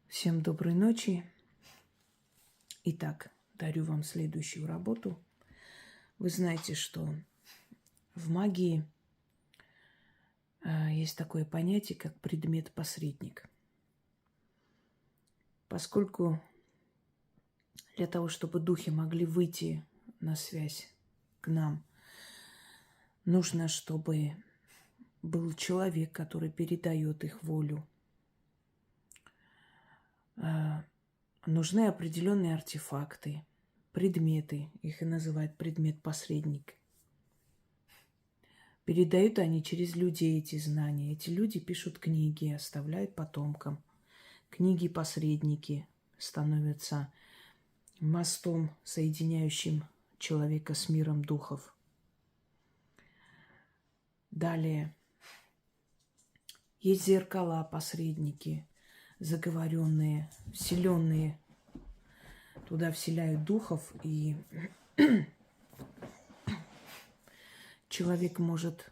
Всем доброй ночи. Итак, дарю вам следующую работу. Вы знаете, что в магии есть такое понятие, как предмет-посредник. Поскольку для того, чтобы духи могли выйти на связь к нам, нужно, чтобы был человек, который передает их волю. Нужны определенные артефакты, предметы, их и называют предмет-посредник. Передают они через людей эти знания. Эти люди пишут книги, оставляют потомкам. Книги-посредники становятся мостом, соединяющим человека с миром духов. Далее есть зеркала-посредники, заговоренные, вселенные. Туда вселяют духов, и человек может,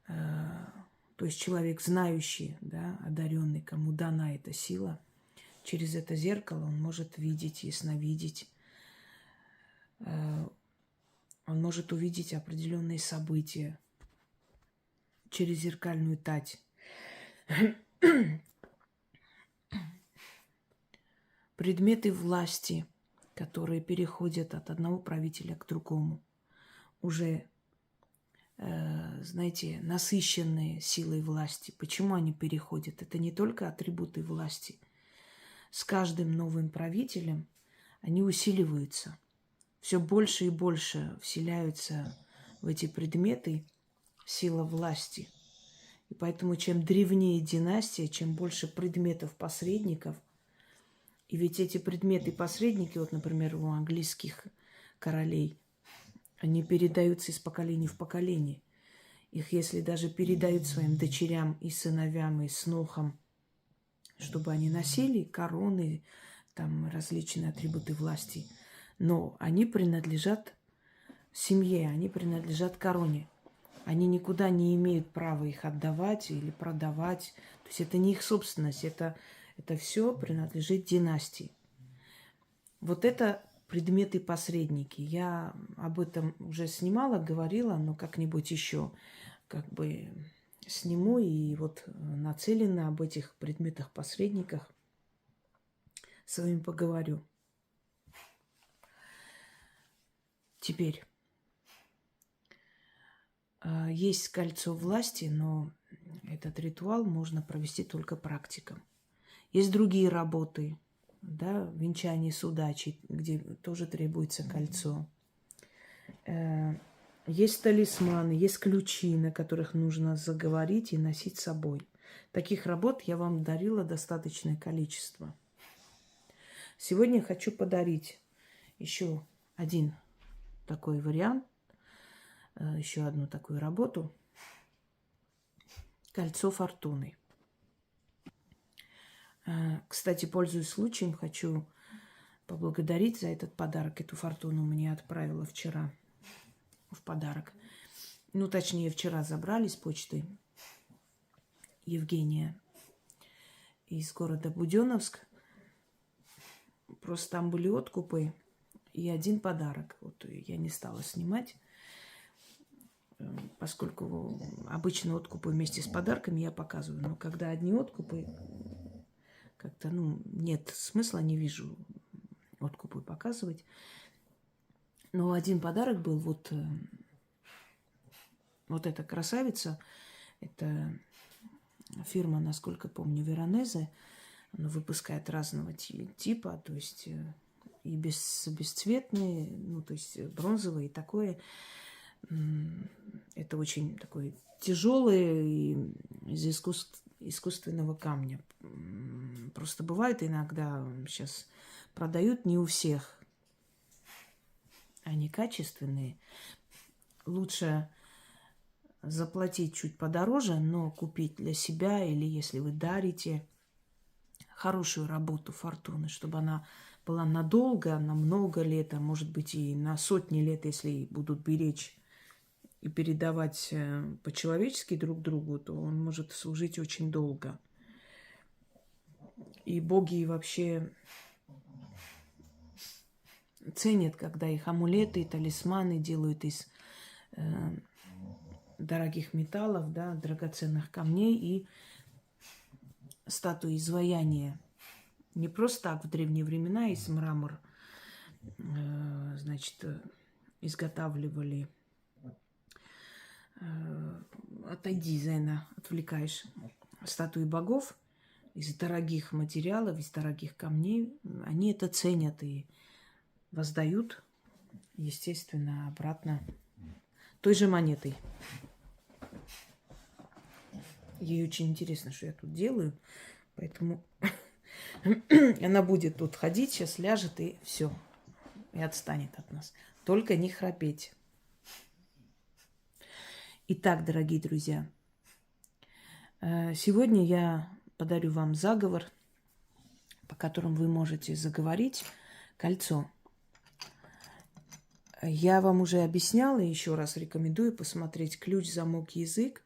то есть человек знающий, да, одаренный, кому дана эта сила, через это зеркало он может видеть, ясновидеть. Он может увидеть определенные события через зеркальную тать. Предметы власти, которые переходят от одного правителя к другому, уже, знаете, насыщенные силой власти. Почему они переходят? Это не только атрибуты власти. С каждым новым правителем они усиливаются. Все больше и больше вселяются в эти предметы сила власти. И поэтому чем древнее династия, чем больше предметов-посредников. И ведь эти предметы-посредники, вот, например, у английских королей, они передаются из поколения в поколение. Их, если даже передают своим дочерям и сыновьям, и снохам, чтобы они носили короны, там различные атрибуты власти, но они принадлежат семье, они принадлежат короне. Они никуда не имеют права их отдавать или продавать. То есть это не их собственность, это все принадлежит династии. Вот это предметы-посредники. Я об этом уже снимала, говорила, но как-нибудь еще как бы сниму и вот нацелена об этих предметах-посредниках с вами поговорю. Теперь есть кольцо власти, но этот ритуал можно провести только практиком. Есть другие работы, да, венчание с удачей, где тоже требуется кольцо. Есть талисманы, есть ключи, на которых нужно заговорить и носить с собой. Таких работ я вам дарила достаточное количество. Сегодня я хочу подарить еще один такой вариант, еще одну такую работу. Кольцо фортуны. Кстати, пользуясь случаем, хочу поблагодарить за этот подарок. Эту фортуну мне отправила вчера в подарок. Ну, точнее, вчера забрали с почты Евгения из города Буденновск. Просто там были откупы и один подарок. Вот я не стала снимать, поскольку обычно откупы вместе с подарками я показываю. Но когда одни откупы, как-то, нет смысла, не вижу откупы показывать. Но один подарок был вот эта красавица. Это фирма, насколько помню, Веронезе. Она выпускает разного типа, то есть и бесцветные, то есть бронзовые и такое. Это очень такой тяжелый из искусственного камня. Просто бывает иногда, сейчас продают не у всех. Они качественные. Лучше заплатить чуть подороже, но купить для себя или если вы дарите хорошую работу фортуны, чтобы она была надолго, на много лет, а может быть и на сотни лет, если будут беречь и передавать по-человечески друг другу, то он может служить очень долго. И боги вообще ценят, когда их амулеты и талисманы делают из дорогих металлов, да, драгоценных камней и статуи изваяния. Не просто так в древние времена из мрамора, значит, изготавливали. Отойди, Зена, отвлекаешь. Статуи богов из дорогих материалов, из дорогих камней. Они это ценят и воздают, естественно, обратно той же монетой. Ей очень интересно, что я тут делаю, поэтому она будет тут ходить, сейчас ляжет и все, и отстанет от нас. Только не храпеть. Итак, дорогие друзья, сегодня я подарю вам заговор, по которому вы можете заговорить кольцо. Я вам уже объясняла, и еще раз рекомендую посмотреть «Ключ, замок, язык»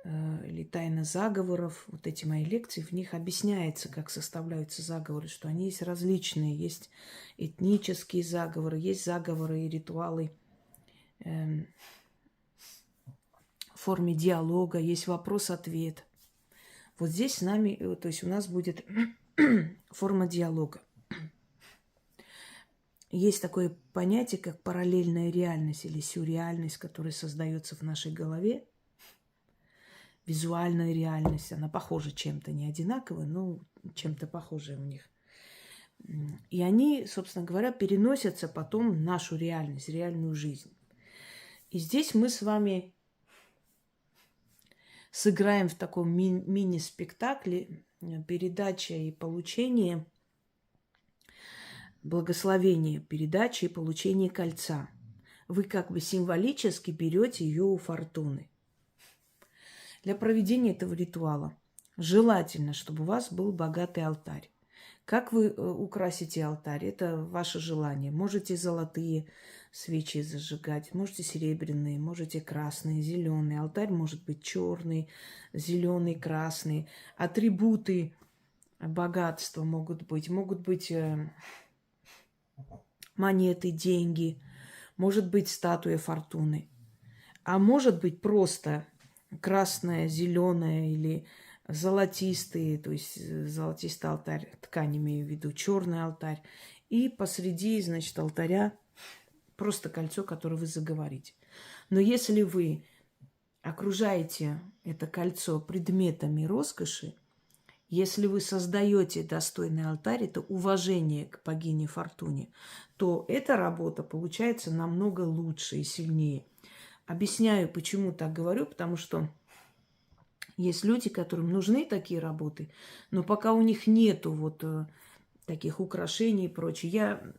или «Тайна заговоров». Вот эти мои лекции, в них объясняется, как составляются заговоры, что они есть различные. Есть этнические заговоры, есть заговоры и ритуалы в форме диалога, есть вопрос-ответ. Вот здесь с нами, то есть у нас будет форма диалога. Есть такое понятие, как параллельная реальность или сюрреальность, которая создается в нашей голове. Визуальная реальность, она похожа чем-то, не одинаково, но чем-то похожая у них. И они, собственно говоря, переносятся потом в нашу реальность, реальную жизнь. И здесь мы с вами сыграем в таком мини-спектакле передача и получение, благословение передачи и получение кольца. Вы как бы символически берете ее у фортуны. Для проведения этого ритуала желательно, чтобы у вас был богатый алтарь. Как вы украсите алтарь? Это ваше желание. Можете золотые свечи зажигать, можете серебряные, можете красные, зеленые. Алтарь может быть черный, зеленый, красный. Атрибуты богатства могут быть монеты, деньги, может быть статуя фортуны, а может быть просто красная, зеленая или золотистый, то есть золотистый алтарь, ткань имею в виду, черный алтарь. И посреди, значит, алтаря просто кольцо, которое вы заговорите. Но если вы окружаете это кольцо предметами роскоши, если вы создаете достойный алтарь, это уважение к богине Фортуне, то эта работа получается намного лучше и сильнее. Объясняю, почему так говорю, потому что есть люди, которым нужны такие работы, но пока у них нету вот таких украшений и прочее. Я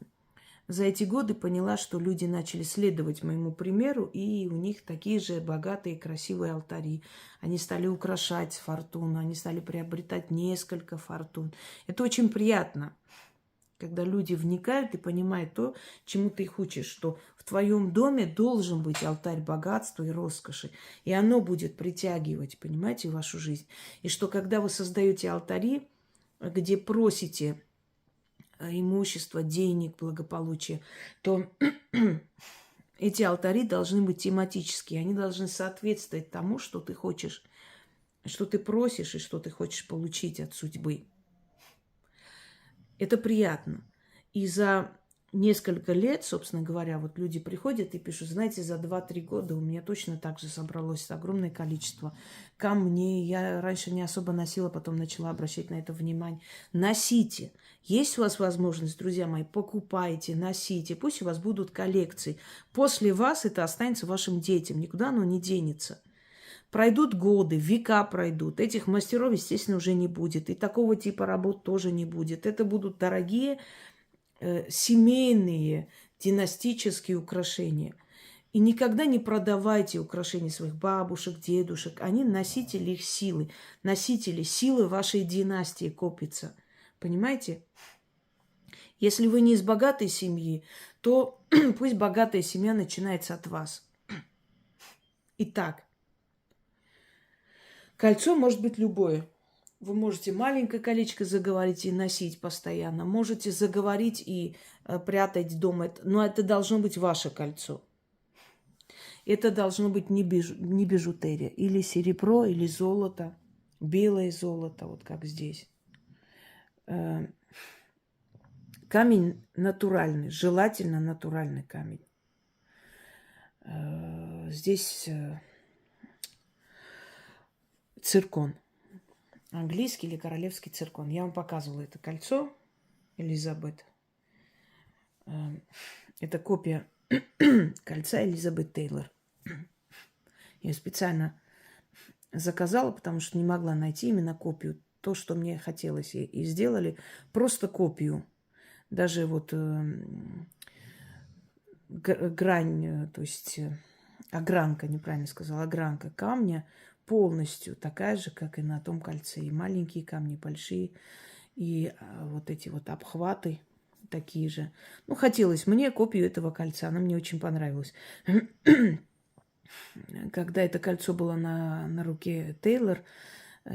за эти годы поняла, что люди начали следовать моему примеру, и у них такие же богатые, красивые алтари. Они стали украшать фортуну, они стали приобретать несколько фортун. Это очень приятно, когда люди вникают и понимают то, чему ты их учишь, что в твоем доме должен быть алтарь богатства и роскоши, и оно будет притягивать, понимаете, вашу жизнь. И что когда вы создаете алтари, где просите имущество, денег, благополучия, то эти алтари должны быть тематические, они должны соответствовать тому, что ты хочешь, что ты просишь и что ты хочешь получить от судьбы. Это приятно. И за несколько лет, собственно говоря, вот люди приходят и пишут, знаете, за 2-3 года у меня точно так же собралось огромное количество камней. Я раньше не особо носила, потом начала обращать на это внимание. Носите. Есть у вас возможность, друзья мои, покупайте, носите. Пусть у вас будут коллекции. После вас это останется вашим детям. Никуда оно не денется. Пройдут годы, века пройдут. Этих мастеров, естественно, уже не будет. И такого типа работ тоже не будет. Это будут дорогие семейные, династические украшения. И никогда не продавайте украшения своих бабушек, дедушек. Они носители их силы. Носители силы вашей династии копятся. Понимаете? Если вы не из богатой семьи, то пусть богатая семья начинается от вас. Итак, кольцо может быть любое. Вы можете маленькое колечко заговорить и носить постоянно. Можете заговорить и прятать дома. Но это должно быть ваше кольцо. Это должно быть не бижутерия. Или серебро, или золото. Белое золото, вот как здесь. Камень натуральный, желательно натуральный камень. Здесь циркон. Английский или королевский циркон. Я вам показывала это кольцо, Элизабет. Это копия кольца Элизабет Тейлор. Я специально заказала, потому что не могла найти именно копию. То, что мне хотелось. И сделали просто копию. Даже вот грань, то есть огранка, неправильно сказала, огранка камня полностью такая же, как и на том кольце. И маленькие камни, большие, и вот эти вот обхваты такие же. Ну, хотелось мне копию этого кольца, она мне очень понравилась. Когда это кольцо было на руке Тейлор,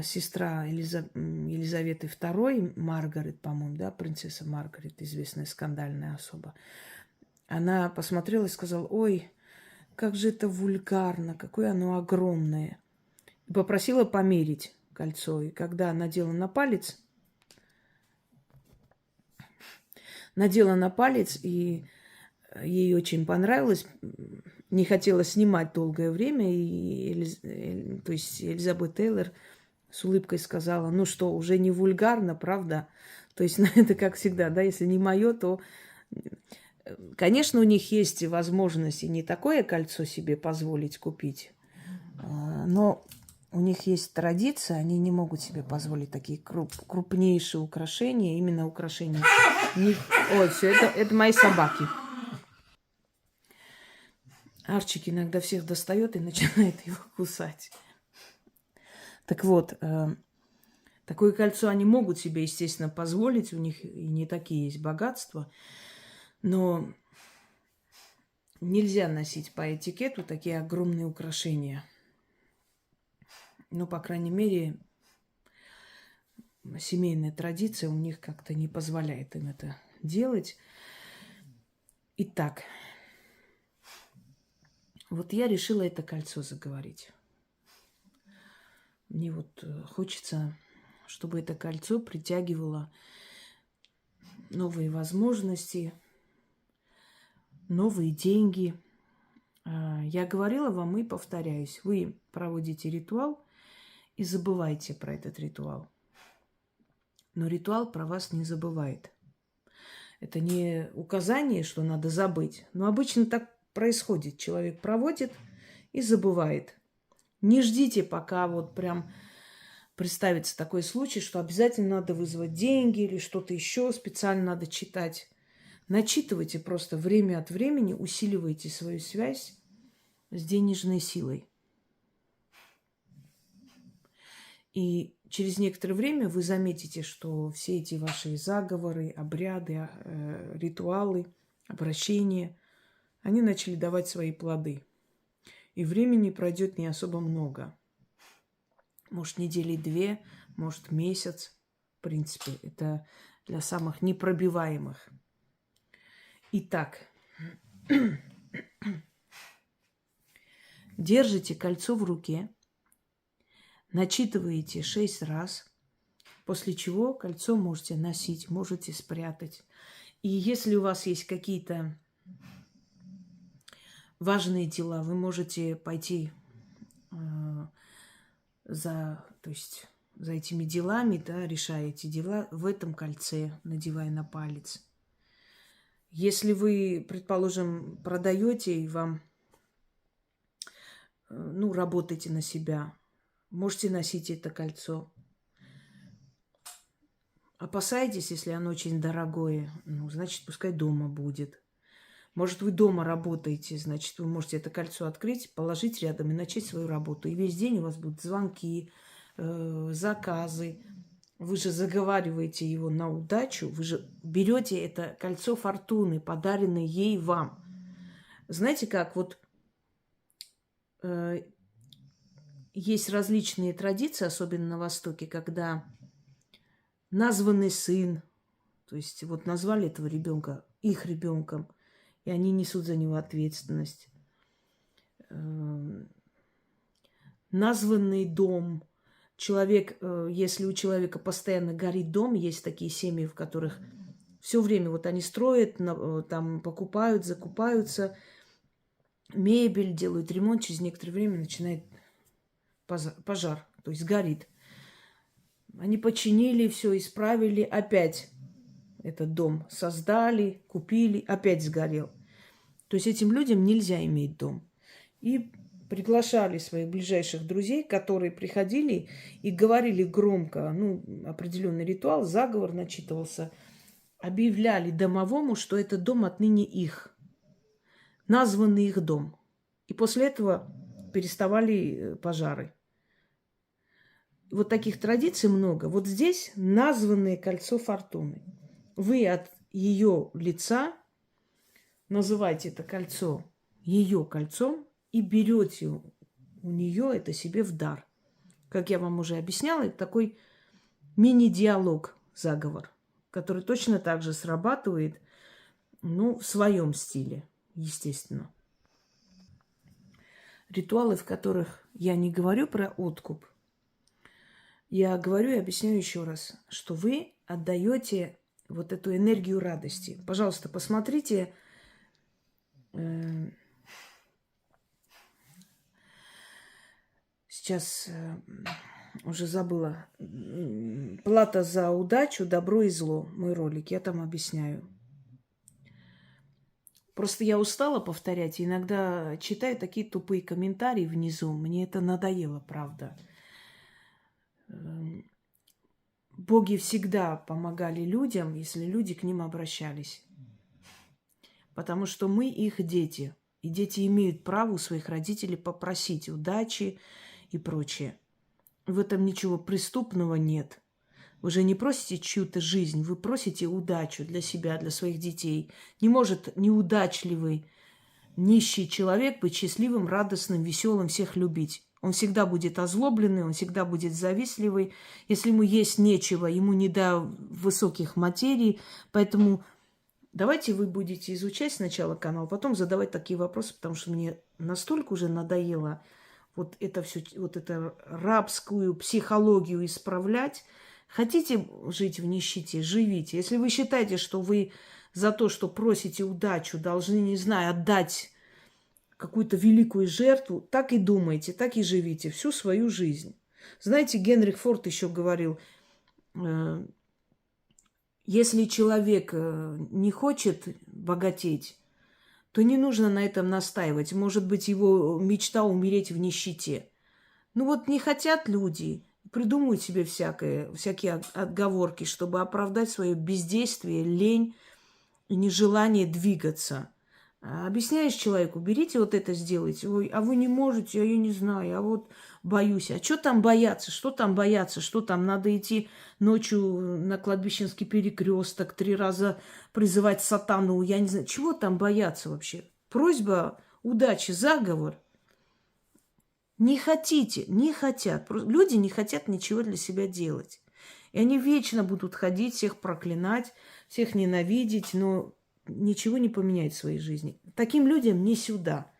сестра Елизаветы II, Маргарет, по-моему, да, принцесса Маргарет, известная скандальная особа, она посмотрела и сказала: ой, как же это вульгарно, какое оно огромное. И попросила померить кольцо. И когда надела на палец, и ей очень понравилось, не хотела снимать долгое время, то есть Элизабет Тейлор с улыбкой сказала: ну что, уже не вульгарно, правда? То есть это как всегда, да, если не мое, то... Конечно, у них есть возможность и не такое кольцо себе позволить купить, но у них есть традиция, они не могут себе позволить такие крупнейшие украшения, именно украшения. Ой, все, это мои собаки. Арчик иногда всех достает и начинает его кусать. Так вот, такое кольцо они могут себе, естественно, позволить, у них и не такие есть богатства, но нельзя носить по этикету такие огромные украшения. Ну, по крайней мере, семейная традиция у них как-то не позволяет им это делать. Итак, вот я решила это кольцо заговорить. Мне вот хочется, чтобы это кольцо притягивало новые возможности, новые деньги. Я говорила вам и повторяюсь. Вы проводите ритуал и забывайте про этот ритуал. Но ритуал про вас не забывает. Это не указание, что надо забыть. Но обычно так происходит. Человек проводит и забывает. Не ждите, пока вот прям представится такой случай, что обязательно надо вызвать деньги или что-то еще специально надо читать. Начитывайте просто время от времени, усиливайте свою связь с денежной силой. И через некоторое время вы заметите, что все эти ваши заговоры, обряды, ритуалы, обращения, они начали давать свои плоды. И времени пройдет не особо много. Может, недели 2, может, месяц. В принципе, это для самых непробиваемых. Итак, держите кольцо в руке, начитываете 6 раз, после чего кольцо можете носить, можете спрятать. И если у вас есть какие-то важные дела, вы можете пойти за этими делами, да, решая эти дела в этом кольце, надевая на палец. Если вы, предположим, продаете и вам, работаете на себя, можете носить это кольцо. Опасаетесь, если оно очень дорогое, значит, пускай дома будет. Может, вы дома работаете, значит, вы можете это кольцо открыть, положить рядом и начать свою работу. И весь день у вас будут звонки, заказы. Вы же заговариваете его на удачу, вы же берете это кольцо фортуны, подаренное ей вам. Знаете как, вот есть различные традиции, особенно на Востоке, когда названный сын, то есть вот назвали этого ребенка их ребенком, и они несут за него ответственность. Названный дом. Человек, если у человека постоянно горит дом, есть такие семьи, в которых все время вот они строят, там покупают, закупаются, мебель, делают ремонт, через некоторое время начинает пожар, то есть горит. Они починили все, исправили, опять этот дом создали, купили, опять сгорел. То есть этим людям нельзя иметь дом. И приглашали своих ближайших друзей, которые приходили и говорили громко, определенный ритуал, заговор начитывался, объявляли домовому, что этот дом отныне их, названный их дом. И после этого переставали пожары. Вот таких традиций много. Вот здесь названное кольцо фортуны. Вы от ее лица называете это кольцо ее кольцом и берете у нее это себе в дар. Как я вам уже объясняла, это такой мини-диалог, заговор, который точно так же срабатывает, в своем стиле, естественно. Ритуалы, в которых я не говорю про откуп, я говорю и объясняю еще раз, что вы отдаете вот эту энергию радости. Пожалуйста, посмотрите, сейчас уже забыла, «Плата за удачу, добро и зло», мой ролик, я там объясняю. Просто я устала повторять, и иногда читаю такие тупые комментарии внизу, мне это надоело, правда. Боги всегда помогали людям, если люди к ним обращались. Потому что мы их дети. И дети имеют право у своих родителей попросить удачи и прочее. В этом ничего преступного нет. Вы же не просите чью-то жизнь, вы просите удачу для себя, для своих детей. Не может неудачливый, нищий человек быть счастливым, радостным, веселым, всех любить. Он всегда будет озлобленный, он всегда будет завистливый. Если ему есть нечего, ему не до высоких материй. Поэтому давайте вы будете изучать сначала канал, потом задавать такие вопросы, потому что мне настолько уже надоело вот это все, вот эту рабскую психологию исправлять. Хотите жить в нищете, живите. Если вы считаете, что вы за то, что просите удачу, должны, не знаю, отдать какую-то великую жертву, так и думайте, так и живите всю свою жизнь. Знаете, Генрих Форд еще говорил, если человек не хочет богатеть, то не нужно на этом настаивать. Может быть, его мечта умереть в нищете. Не хотят люди, придумывают себе всякие отговорки, чтобы оправдать свое бездействие, лень и нежелание двигаться. Объясняешь человеку, берите вот это, сделайте. Ой, а вы не можете, я не знаю, а вот боюсь. А что там бояться? Что там бояться? Что там? Надо идти ночью на кладбищенский перекресток, 3 раза призывать сатану. Я не знаю, чего там бояться вообще? Просьба удачи, заговор. Не хотите, не хотят. Люди не хотят ничего для себя делать. И они вечно будут ходить, всех проклинать, всех ненавидеть, но ничего не поменяет в своей жизни. Таким людям не сюда.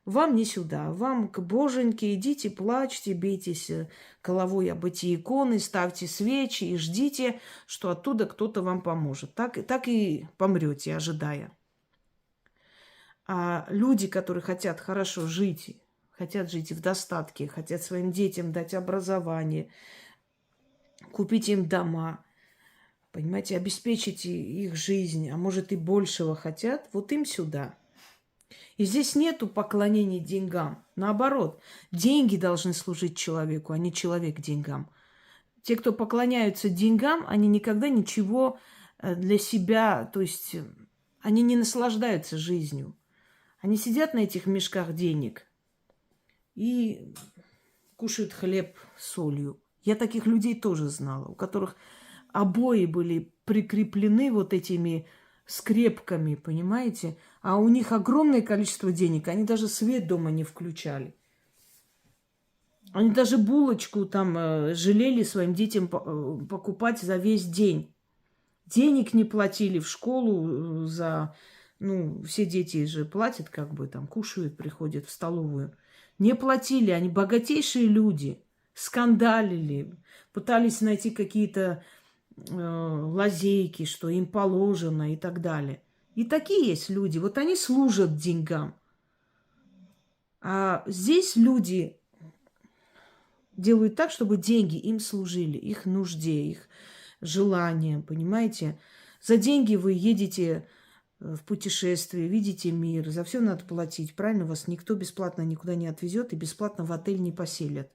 Вам не сюда. Вам к боженьке идите, плачьте, бейтесь головой об эти иконы, ставьте свечи и ждите, что оттуда кто-то вам поможет. Так и помрете, ожидая. А люди, которые хотят хорошо жить, хотят жить в достатке, хотят своим детям дать образование, купить им дома, понимаете, обеспечить их жизнь, а может и большего хотят, вот им сюда. И здесь нету поклонения деньгам. Наоборот, деньги должны служить человеку, а не человек деньгам. Те, кто поклоняются деньгам, они никогда ничего для себя, то есть они не наслаждаются жизнью. Они сидят на этих мешках денег и кушают хлеб с солью. Я таких людей тоже знала, у которых обои были прикреплены вот этими скрепками, понимаете? А у них огромное количество денег, они даже свет дома не включали. Они даже булочку там жалели своим детям покупать за весь день. Денег не платили в школу за... Ну, все дети же платят, как бы там, кушают, приходят в столовую. Не платили, они богатейшие люди. Скандалили, пытались найти какие-то лазейки, что им положено и так далее. И такие есть люди. Вот они служат деньгам. А здесь люди делают так, чтобы деньги им служили, их нужде, их желаниям, понимаете? За деньги вы едете в путешествие, видите мир, за все надо платить, правильно? Вас никто бесплатно никуда не отвезет и бесплатно в отель не поселят.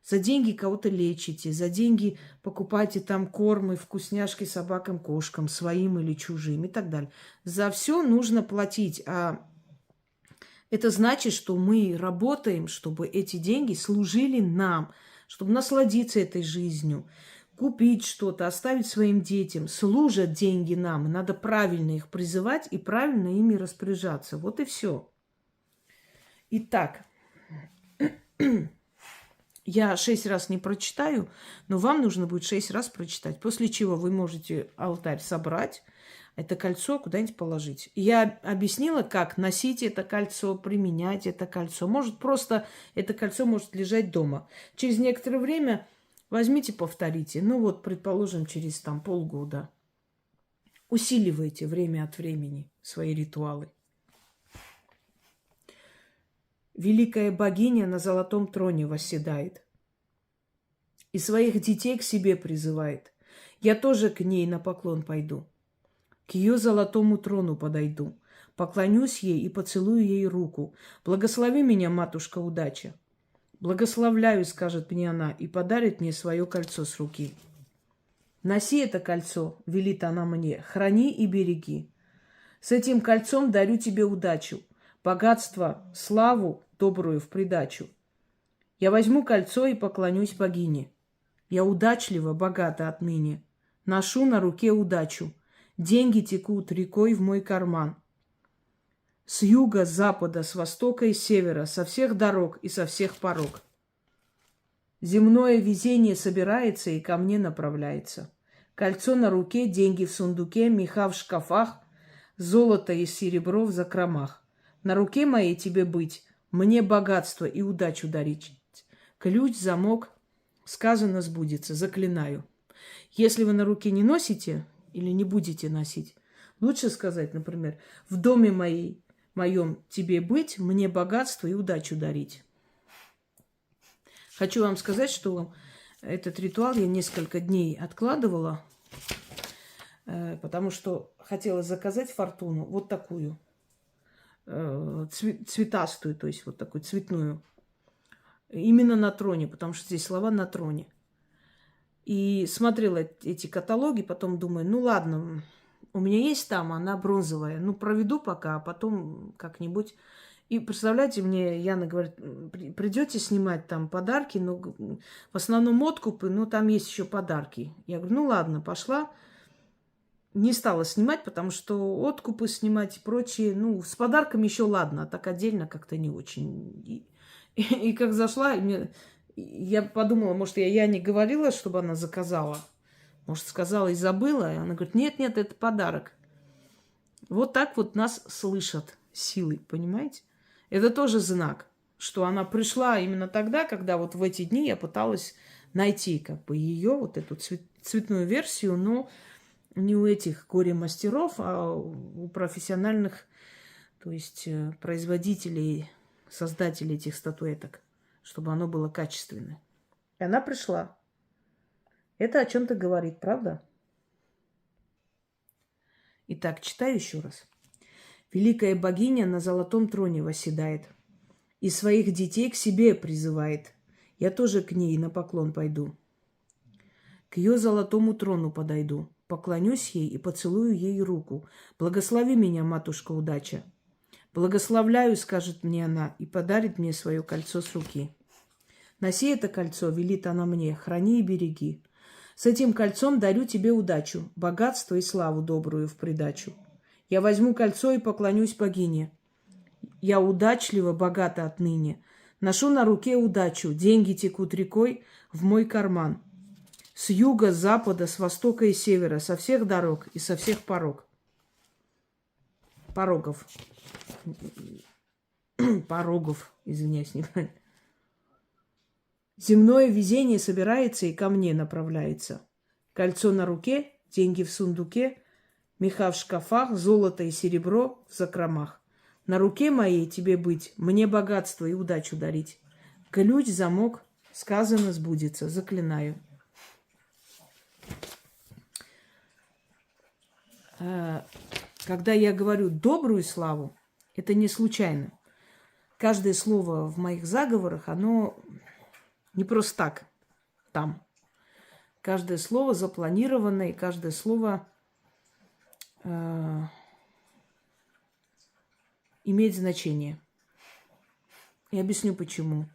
За деньги кого-то лечите, за деньги покупаете там кормы, вкусняшки собакам, кошкам, своим или чужим и так далее. За все нужно платить, а это значит, что мы работаем, чтобы эти деньги служили нам, чтобы насладиться этой жизнью, купить что-то, оставить своим детям. Служат деньги нам, и надо правильно их призывать и правильно ими распоряжаться. Вот и все. Итак, я 6 раз не прочитаю, но вам нужно будет 6 раз прочитать. После чего вы можете алтарь собрать, это кольцо куда-нибудь положить. Я объяснила, как носить это кольцо, применять это кольцо. Может, просто это кольцо может лежать дома. Через некоторое время возьмите, повторите. Ну вот, предположим, через там полгода. Усиливайте время от времени свои ритуалы. Великая богиня на золотом троне восседает и своих детей к себе призывает. Я тоже к ней на поклон пойду. К ее золотому трону подойду, поклонюсь ей и поцелую ей руку. Благослови меня, матушка, удача. Благословляю, скажет мне она, и подарит мне свое кольцо с руки. Носи это кольцо, велит она мне, храни и береги. С этим кольцом дарю тебе удачу, богатство, славу добрую в придачу. Я возьму кольцо и поклонюсь богине. Я удачлива, богата отныне, ношу на руке удачу. Деньги текут рекой в мой карман. С юга, с запада, с востока и с севера, со всех дорог и со всех порог. Земное везение собирается и ко мне направляется. Кольцо на руке, деньги в сундуке, меха в шкафах, золото и серебро в закромах. На руке моей тебе быть, мне богатство и удачу дарить. Ключ, замок, сказано сбудется, заклинаю. Если вы на руке не носите или не будете носить, лучше сказать, например, в доме моем тебе быть, мне богатство и удачу дарить. Хочу вам сказать, что этот ритуал я несколько дней откладывала, потому что хотела заказать фортуну вот такую, цветастую, то есть вот такую цветную. Именно на троне, потому что здесь слова «на троне». И смотрела эти каталоги, потом думаю, ну ладно, у меня есть там, она бронзовая, ну проведу пока, а потом как-нибудь. И представляете, мне Яна говорит, придете снимать там подарки, но в основном откупы, но там есть еще подарки. Я говорю, ну ладно, пошла. Не стала снимать, потому что откупы снимать и прочее, ну, с подарками еще ладно, а так отдельно как-то не очень. И как зашла, я подумала, может, я не говорила, чтобы она заказала. Может, сказала и забыла. И она говорит, нет, это подарок. Вот так вот нас слышат силой, понимаете? Это тоже знак, что она пришла именно тогда, когда вот в эти дни я пыталась найти как бы ее, вот эту цветную версию, но не у этих горе-мастеров, а у профессиональных, то есть производителей, создателей этих статуэток, чтобы оно было качественное. И она пришла. Это о чем-то говорит, правда? Итак, читаю еще раз. Великая богиня на золотом троне восседает и своих детей к себе призывает. Я тоже к ней на поклон пойду. К ее золотому трону подойду, поклонюсь ей и поцелую ей руку. Благослови меня, матушка, удача. Благословляю, скажет мне она, и подарит мне свое кольцо с руки. Носи это кольцо, велит она мне, храни и береги. С этим кольцом дарю тебе удачу, богатство и славу добрую в придачу. Я возьму кольцо и поклонюсь богине. Я удачлива, богата отныне, Ношу на руке удачу, деньги текут рекой в мой карман. С юга, с запада, с востока и севера, со всех дорог и со всех порогов. Порогов, извиняюсь, неправильно. Земное везение собирается и ко мне направляется. Кольцо на руке, деньги в сундуке, меха в шкафах, золото и серебро в закромах. На руке моей тебе быть, мне богатство и удачу дарить. Ключ, замок, сказано, сбудется, заклинаю. Когда я говорю добрую славу, это не случайно. Каждое слово в моих заговорах, оно не просто так там. Каждое слово запланировано, и каждое слово имеет значение. Я объясню почему.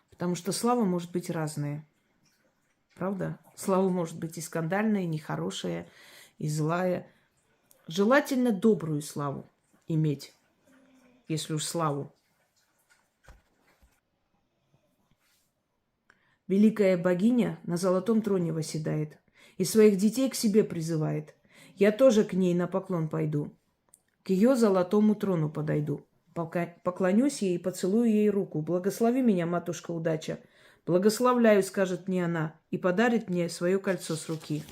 Потому что слава может быть разная. Правда? Слава может быть и скандальная, и нехорошая, и злая. Желательно добрую славу иметь, если уж славу. Великая богиня на золотом троне восседает и своих детей к себе призывает. Я тоже к ней на поклон пойду, к ее золотому трону подойду. Поклонюсь ей и поцелую ей руку. Благослови меня, матушка удача. Благословляю, скажет мне она, и подарит мне свое кольцо с руки.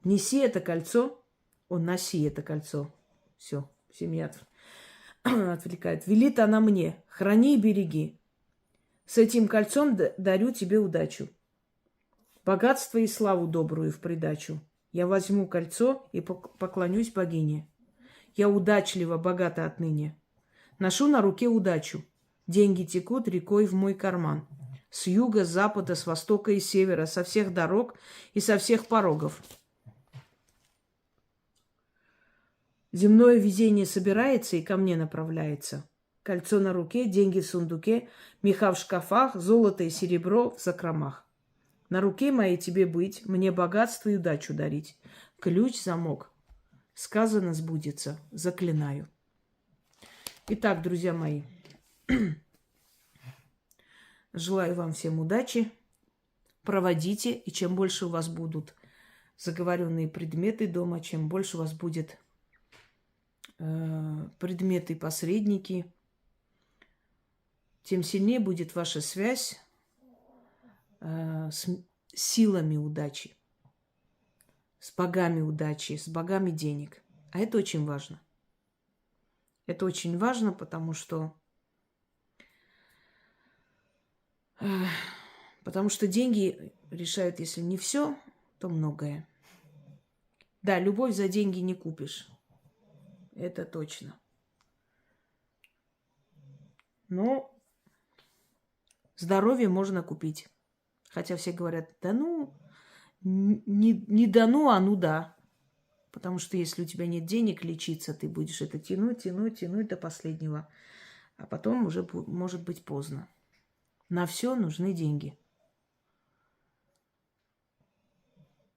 Неси это кольцо, носи это кольцо. Все, семья отвлекает. Велит она мне, храни и береги. С этим кольцом дарю тебе удачу. Богатство и славу добрую в придачу. Я возьму кольцо и поклонюсь богине. Я удачлива, богата отныне. Ношу на руке удачу. Деньги текут рекой в мой карман. С юга, с запада, с востока и севера, со всех дорог и со всех порогов. Земное везение собирается и ко мне направляется. Кольцо на руке, деньги в сундуке, меха в шкафах, золото и серебро в закромах. На руке моей тебе быть, мне богатство и удачу дарить. Ключ, замок. Сказано, сбудется. Заклинаю. Итак, друзья мои, желаю вам всем удачи. Проводите, и чем больше у вас будут заговоренные предметы дома, чем больше у вас будет предметы-посредники, тем сильнее будет ваша связь с силами удачи, с богами удачи, с богами денег. А это очень важно. Это очень важно, потому что деньги решают, если не все, то многое. Да, любовь за деньги не купишь. Это точно. Но здоровье можно купить. Хотя все говорят, да ну, не да ну, а ну да. Потому что если у тебя нет денег лечиться, ты будешь это тянуть до последнего. А потом уже может быть поздно. На все нужны деньги.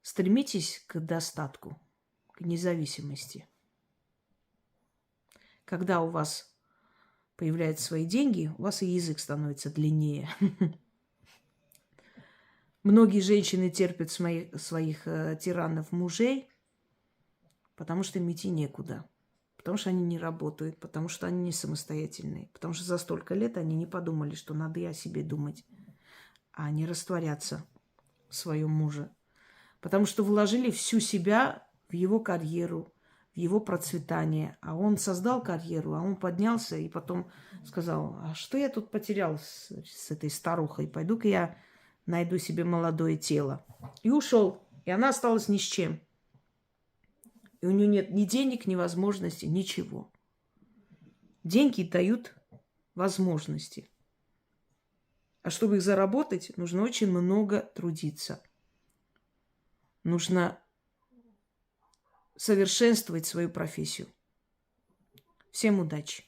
Стремитесь к достатку, к независимости. Когда у вас появляются свои деньги, у вас и язык становится длиннее. Многие женщины терпят своих тиранов мужей, потому что им идти некуда. Потому что они не работают, потому что они не самостоятельные. Потому что за столько лет они не подумали, что надо и о себе думать, а не растворяться в своем муже. Потому что вложили всю себя в его карьеру, в его процветание. А он создал карьеру, а он поднялся и потом сказал, а что я тут потерял с этой старухой? Пойду-ка я найду себе молодое тело. И ушел. И она осталась ни с чем. И у нее нет ни денег, ни возможностей, ничего. Деньги дают возможности. А чтобы их заработать, нужно очень много трудиться. Нужно совершенствовать свою профессию. Всем удачи!